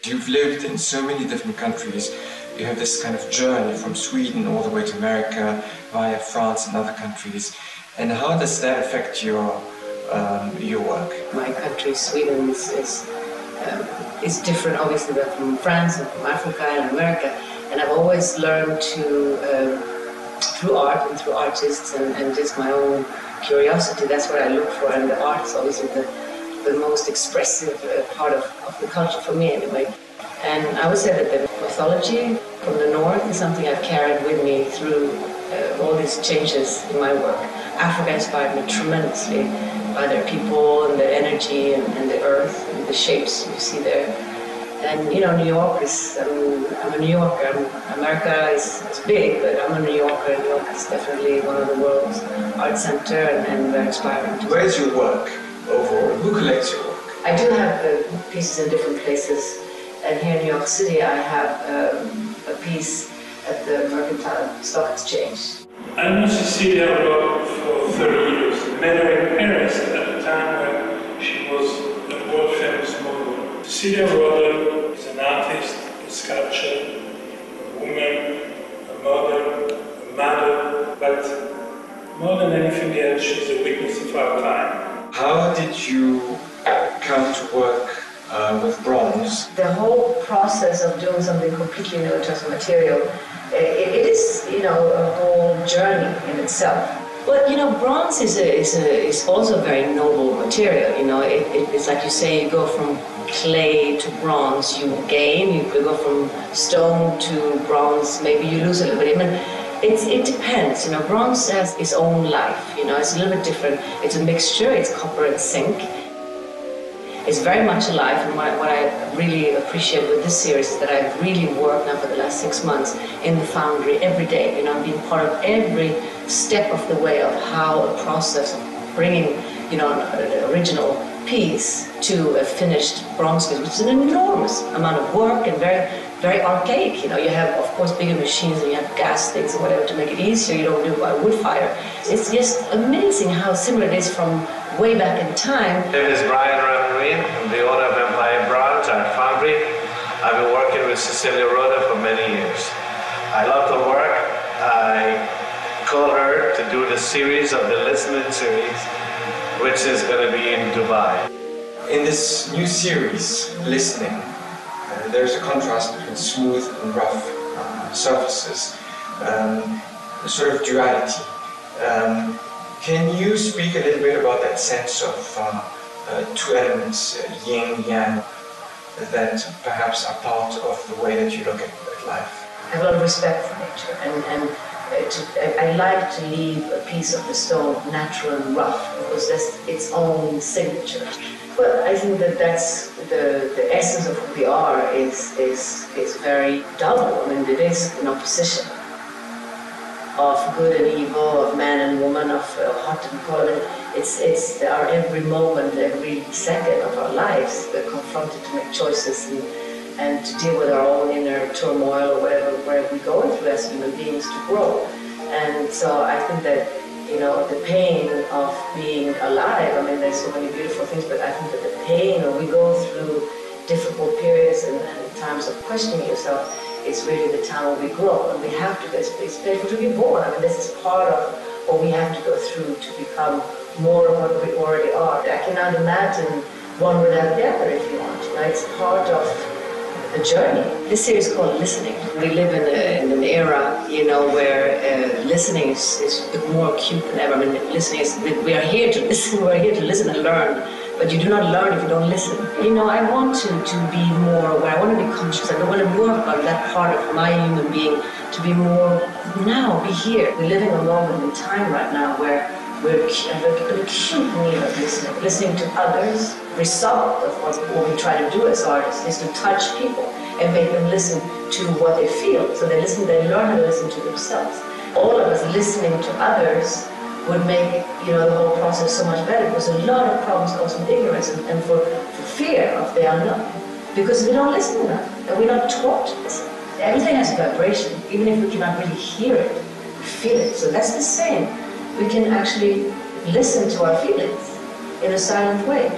You've lived in so many different countries. You have this kind of journey from Sweden all the way to America, via France and other countries. And how does that affect your work? My country, Sweden, is different, obviously, than from France and from Africa and America. And I've always learned to, through art and through artists and just my own curiosity, that's what I look for. And the art is obviously the most expressive part of the culture for me, anyway. And I would say that the mythology from the north is something I've carried with me through all these changes in my work. Africa inspired me tremendously by their people and their energy and the earth and the shapes you see there. And you know, New York is, I'm a New Yorker. America is big, but I'm a New Yorker. New York is definitely one of the world's art center and very inspiring. Where's your work overall? Who collects your work? I do have pieces in different places. And here in New York City, I have a piece at the Mercantile Stock Exchange. I knew Cecilia Rodhe for 30 years. I met her in Paris at the time when she was a world-famous model. Cecilia Rodhe is an artist, a sculptor, a woman, a model, a mother, but more than anything else, she's a witness of our time. How did you come to work with bronze? The whole process of doing something completely new in terms of material, it is, you know, a whole journey in itself. But you know, bronze is also a very noble material. You know, it's like you say, you go from clay to bronze, you gain. You go from stone to bronze, maybe you lose a little bit. I mean, it depends. You know, bronze has its own life. You know, it's a little bit different. It's a mixture. It's copper and zinc. It's very much alive, and what I really appreciate with this series is that I've really worked now for the last 6 months in the foundry every day, you know, being part of every step of the way of how a process of bringing, you know, an original piece to a finished bronze piece, which is an enormous amount of work and very, very archaic. You know, you have, of course, bigger machines and you have gas things or whatever to make it easier. You don't do it by wood fire. It's just amazing how similar it is from way back in time. My name is I'm the owner of Empire Bronze Art Foundry. I've been working with Cecilia Rodhe for many years. I love the work. I called her to do the series of the Listening series, which is going to be in Dubai. In this new series, Listening, there's a contrast between smooth and rough surfaces, a sort of duality. Can you speak a little bit about that sense of two elements, yin, yang, that perhaps are part of the way that you look at life? I have a lot of respect for nature, and I like to leave a piece of the stone natural and rough, because that's its own signature. But I think that that's the essence of who we are is very double. I mean, it is an opposition of good and evil, of man and woman, of hot and cold. It's our every moment, every second of our lives, we're confronted to make choices and to deal with our own inner turmoil or whatever we're going through as human beings to grow. And so I think that, you know, the pain of being alive, I mean, there's so many beautiful things, but I think that the pain, when we go through difficult periods and times of questioning yourself, it's really the time when we grow, and we have to. It's painful to be born. I mean, this is part of what we have to go through to become more of what we already are. I cannot imagine one without the other, if you want. You know, it's part of the journey. This series is called Listening. We live in an era, you know, where listening is more acute than ever. I mean, listening is, we are here to listen. We're here to listen and learn. But you do not learn if you don't listen. You know, I want to be more aware. I want to be conscious. I want to work on that part of my human being to be more now, be here. We're living a moment in time right now where we're an acute need of listening to others. The result of what we try to do as artists is to touch people and make them listen to what they feel. So they learn how to listen to themselves. All of us listening to others would make, you know, the whole process so much better, because a lot of problems come from ignorance and for fear of the unknown. Because we don't listen enough, and we're not taught to listen. Everything has a vibration, even if we cannot really hear it, we feel it. So that's the same. We can actually listen to our feelings in a silent way.